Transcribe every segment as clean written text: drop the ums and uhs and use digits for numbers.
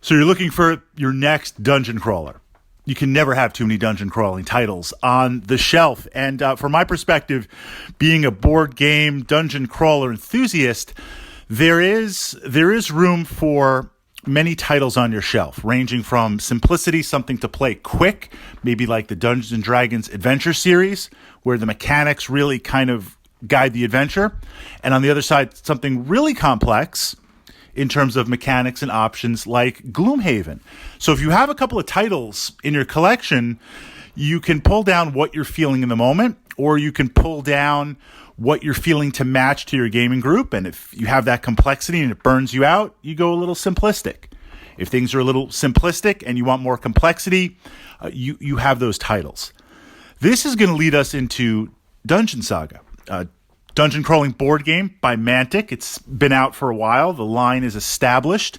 So you're looking for your next dungeon crawler. You can never have too many dungeon crawling titles on the shelf. And from my perspective, being a board game dungeon crawler enthusiast, there is room for many titles on your shelf, ranging from simplicity, something to play quick, maybe like the Dungeons and Dragons Adventure series, where the mechanics really kind of guide the adventure. And on the other side, something really complex in terms of mechanics and options like Gloomhaven. So if you have a couple of titles in your collection, you can pull down what you're feeling in the moment, or you can pull down what you're feeling to match to your gaming group. And if you have that complexity and it burns you out, you go a little simplistic. If things are a little simplistic and you want more complexity, you have those titles. This is going to lead us into Dungeon Saga, dungeon crawling board game by Mantic. It's been out for a while. The line is established.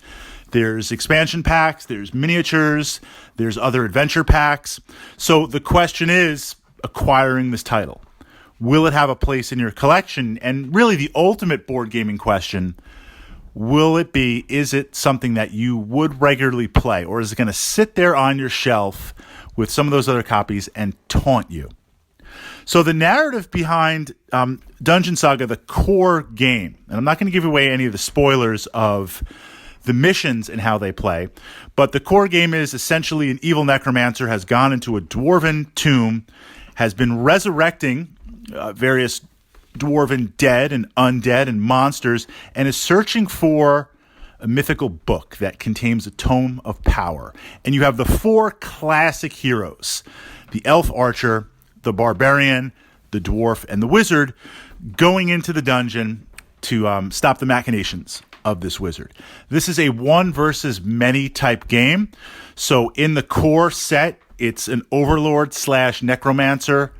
There's expansion packs, there's miniatures, there's other adventure packs. So the question is acquiring this title. Will it have a place in your collection? And really the ultimate board gaming question, is it something that you would regularly play? Or is it going to sit there on your shelf with some of those other copies and taunt you? So the narrative behind Dungeon Saga, the core game, and I'm not going to give away any of the spoilers of the missions and how they play, but the core game is essentially an evil necromancer has gone into a dwarven tomb, has been resurrecting various dwarven dead and undead and monsters, and is searching for a mythical book that contains a tome of power. And you have the four classic heroes, the elf archer, the barbarian, the dwarf, and the wizard, going into the dungeon to stop the machinations of this wizard. This is a one versus many type game. So in the core set, it's an overlord / necromancer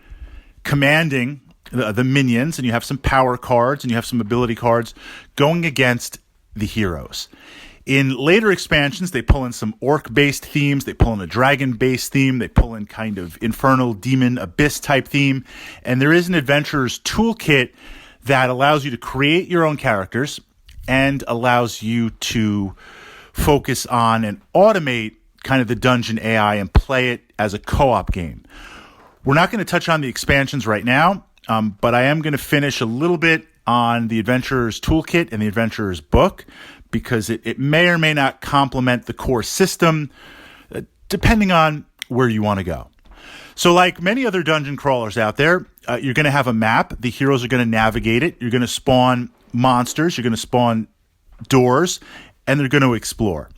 commanding the minions, and you have some power cards and you have some ability cards going against the heroes. In later expansions, they pull in some orc-based themes, they pull in a dragon-based theme, they pull in kind of infernal demon abyss type theme, and there is an adventurer's toolkit that allows you to create your own characters and allows you to focus on and automate kind of the dungeon AI and play it as a co-op game. We're not going to touch on the expansions right now, but I am going to finish a little bit on the adventurer's toolkit and the adventurer's book, because it may or may not complement the core system, depending on where you want to go. So like many other dungeon crawlers out there, you're going to have a map. The heroes are going to navigate it. You're going to spawn monsters. You're going to spawn doors, and they're going to explore.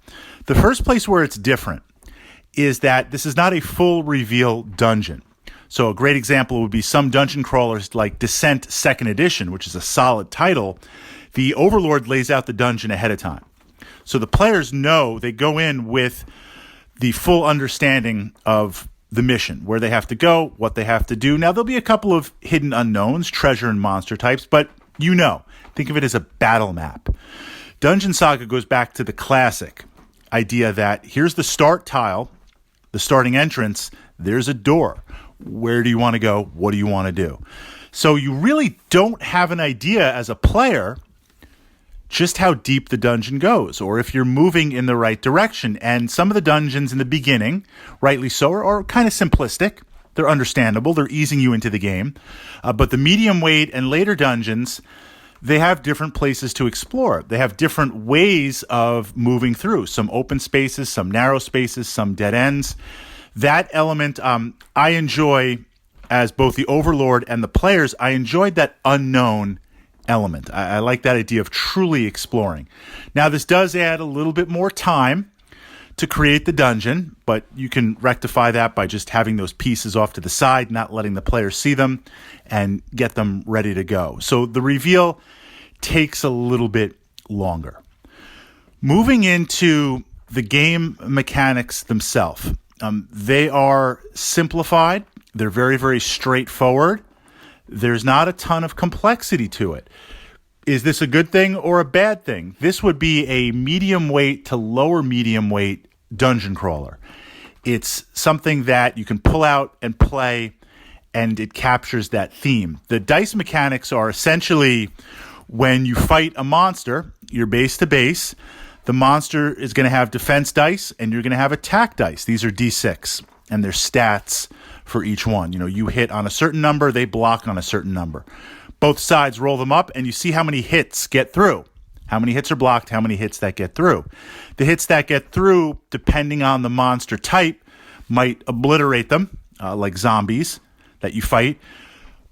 The first place where it's different is that this is not a full reveal dungeon. So a great example would be some dungeon crawlers like Descent 2nd Edition, which is a solid title. The Overlord lays out the dungeon ahead of time. So the players know, they go in with the full understanding of the mission, where they have to go, what they have to do. Now, there'll be a couple of hidden unknowns, treasure and monster types, but think of it as a battle map. Dungeon Saga goes back to the classic idea that here's the start tile, the starting entrance, there's a door. Where do you want to go? What do you want to do? So you really don't have an idea as a player just how deep the dungeon goes, or if you're moving in the right direction. And some of the dungeons in the beginning, rightly so, are kind of simplistic. They're understandable. They're easing you into the game. But the medium weight and later dungeons, they have different places to explore. They have different ways of moving through. Some open spaces, some narrow spaces, some dead ends. That element I enjoy as both the Overlord and the players. I enjoyed that unknown element. I like that idea of truly exploring. Now, this does add a little bit more time to create the dungeon, but you can rectify that by just having those pieces off to the side, not letting the players see them, and get them ready to go. So the reveal takes a little bit longer. Moving into the game mechanics themselves, they are simplified. They're very, very straightforward. There's not a ton of complexity to it. Is this a good thing or a bad thing? This would be a medium weight to lower medium weight dungeon crawler. It's something that you can pull out and play, and it captures that theme. The dice mechanics are essentially when you fight a monster, you're base to base. The monster is going to have defense dice, and you're going to have attack dice. These are D6, and there's stats for each one. You hit on a certain number, they block on a certain number. Both sides roll them up, and you see how many hits get through. How many hits are blocked, how many hits that get through. The hits that get through, depending on the monster type, might obliterate them, like zombies that you fight,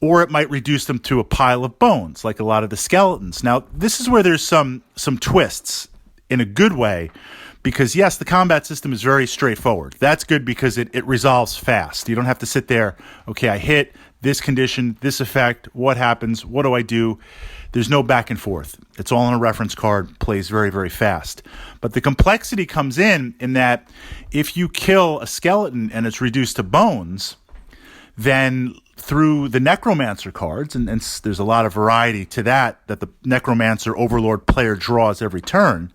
or it might reduce them to a pile of bones, like a lot of the skeletons. Now, this is where there's some twists in a good way, because yes, the combat system is very straightforward. That's good because it resolves fast. You don't have to sit there, okay, I hit this condition, this effect, what happens, what do I do? There's no back and forth. It's all on a reference card, plays very, very fast. But the complexity comes in that if you kill a skeleton and it's reduced to bones, then through the Necromancer cards, and there's a lot of variety to that the Necromancer Overlord player draws every turn,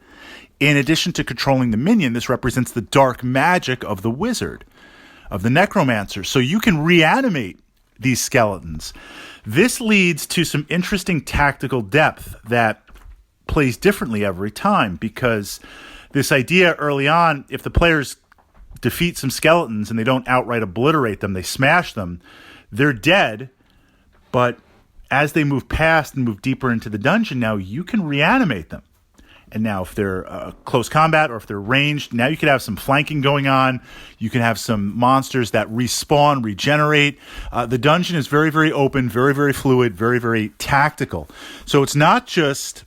in addition to controlling the minion, this represents the dark magic of the wizard, of the Necromancer. So you can reanimate these skeletons. This leads to some interesting tactical depth that plays differently every time, because this idea early on, if the players defeat some skeletons and they don't outright obliterate them, they smash them, they're dead, but as they move past and move deeper into the dungeon, now you can reanimate them. And now if they're close combat or if they're ranged, now you could have some flanking going on. You can have some monsters that respawn, regenerate. The dungeon is very, very open, very, very fluid, very, very tactical. So it's not just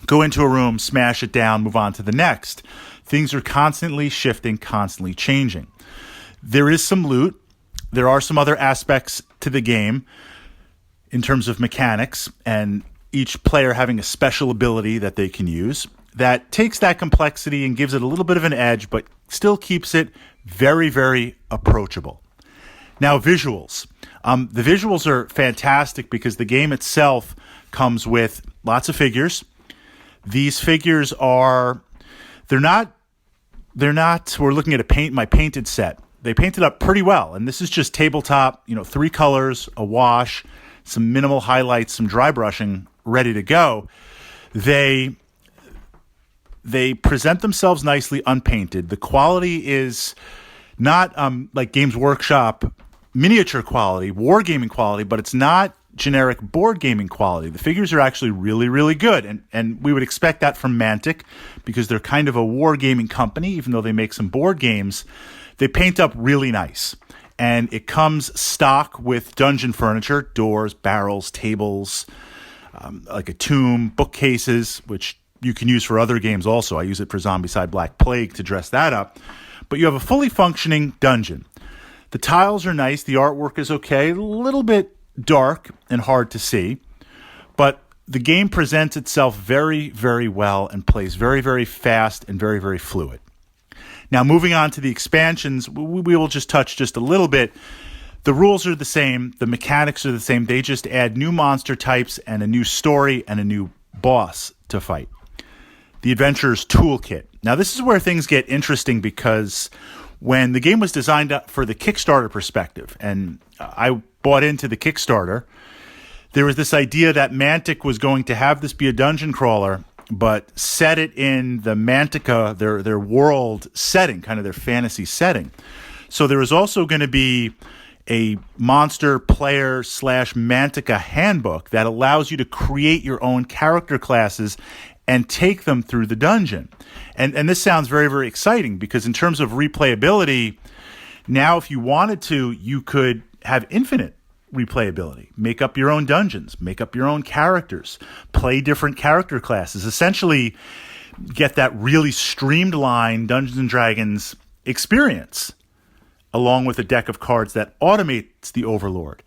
go into a room, smash it down, move on to the next. Things are constantly shifting, constantly changing. There is some loot. There are some other aspects to the game in terms of mechanics, and each player having a special ability that they can use that takes that complexity and gives it a little bit of an edge, but still keeps it very, very approachable. Now, visuals. The visuals are fantastic because the game itself comes with lots of figures. These figures we're looking at my painted set. They painted up pretty well, and this is just tabletop, 3 colors, a wash, some minimal highlights, some dry brushing, ready to go. They present themselves nicely unpainted. The quality is not like Games Workshop miniature quality, wargaming quality, but it's not generic board gaming quality. The figures are actually really, really good, and we would expect that from Mantic because they're kind of a wargaming company, even though they make some board games. They paint up really nice, and it comes stock with dungeon furniture, doors, barrels, tables, like a tomb, bookcases, which you can use for other games also. I use it for Zombicide Black Plague to dress that up. But you have a fully functioning dungeon. The tiles are nice. The artwork is okay. A little bit dark and hard to see. But the game presents itself very, very well and plays very, very fast and very, very fluid. Now, moving on to the expansions, we will just touch just a little bit. The rules are the same. The mechanics are the same. They just add new monster types and a new story and a new boss to fight. The Adventurer's Toolkit. Now, this is where things get interesting because when the game was designed for the Kickstarter perspective, and I bought into the Kickstarter, there was this idea that Mantic was going to have this be a dungeon crawler, but set it in the Mantica, their world setting, kind of their fantasy setting. So there was also going to be a monster player / Mantica handbook that allows you to create your own character classes and take them through the dungeon. And this sounds very, very exciting because in terms of replayability, now if you wanted to, you could have infinite replayability. Make up your own dungeons, make up your own characters, play different character classes, essentially get that really streamlined Dungeons & Dragons experience along with a deck of cards that automates the Overlord.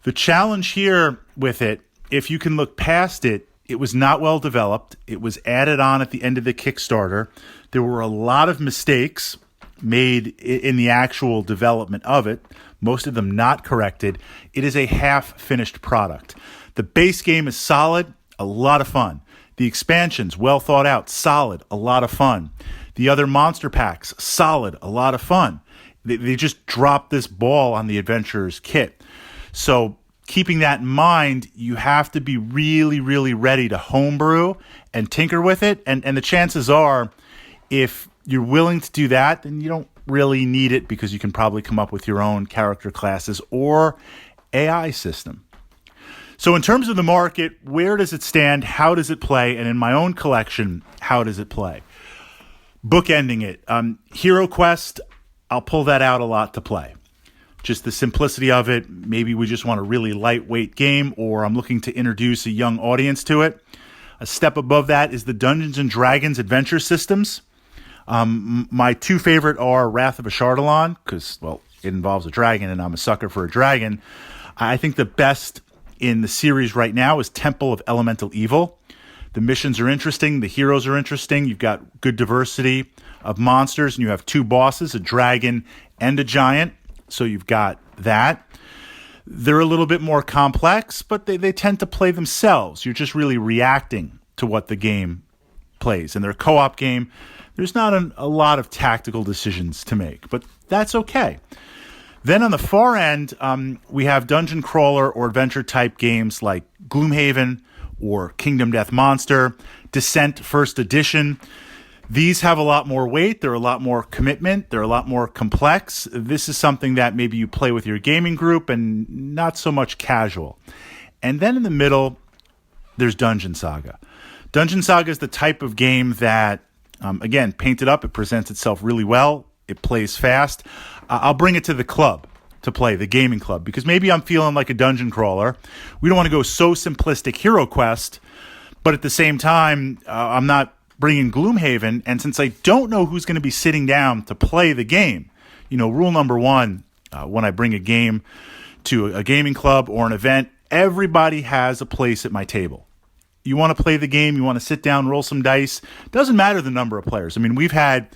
The challenge here with it, if you can look past it, it was not well developed. It was added on at the end of the Kickstarter. There were a lot of mistakes made in the actual development of it, most of them not corrected. It is a half-finished product. The base game is solid, a lot of fun. The expansions, well thought out, solid, a lot of fun. The other monster packs, solid, a lot of fun. They just dropped this ball on the Adventurer's kit. So keeping that in mind, you have to be really, really ready to homebrew and tinker with it. And the chances are, if you're willing to do that, then you don't really need it because you can probably come up with your own character classes or AI system. So in terms of the market, where does it stand? How does it play? And in my own collection, how does it play? Bookending it. Hero Quest, I'll pull that out a lot to play. Just the simplicity of it. Maybe we just want a really lightweight game, or I'm looking to introduce a young audience to it. A step above that is the Dungeons & Dragons adventure systems. My two favorite are Wrath of Ashardalon, because, well, it involves a dragon, and I'm a sucker for a dragon. I think the best in the series right now is Temple of Elemental Evil. The missions are interesting. The heroes are interesting. You've got good diversity of monsters, and you have two bosses, a dragon and a giant. So you've got that. They're a little bit more complex, but they tend to play themselves. You're just really reacting to what the game plays. And they're a co-op game. There's not a lot of tactical decisions to make, but that's okay. Then on the far end, we have dungeon crawler or adventure type games like Gloomhaven or Kingdom Death Monster, Descent First Edition. These have a lot more weight. They're a lot more commitment. They're a lot more complex. This is something that maybe you play with your gaming group and not so much casual. And then in the middle, there's Dungeon Saga. Dungeon Saga is the type of game that, again, painted up. It presents itself really well. It plays fast. I'll bring it to the club to play, the gaming club, because maybe I'm feeling like a dungeon crawler. We don't want to go so simplistic Hero Quest, but at the same time, I'm not bringing Gloomhaven. And since I don't know who's going to be sitting down to play the game, rule number one, when I bring a game to a gaming club or an event, everybody has a place at my table. You want to play the game, you want to sit down, roll some dice. Doesn't matter the number of players. I mean, we've had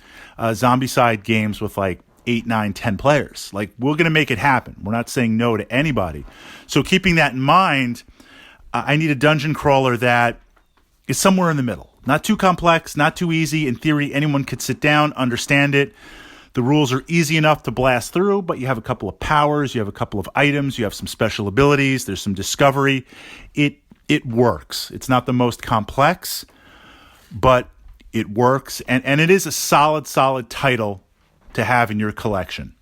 zombie-side games with like 8, 9, 10 players. Like, we're going to make it happen. We're not saying no to anybody. So keeping that in mind, I need a dungeon crawler that is somewhere in the middle. Not too complex, not too easy. In theory, anyone could sit down, understand it. The rules are easy enough to blast through, but you have a couple of powers, you have a couple of items, you have some special abilities, there's some discovery. It works. It's not the most complex, but it works. And it is a solid title to have in your collection.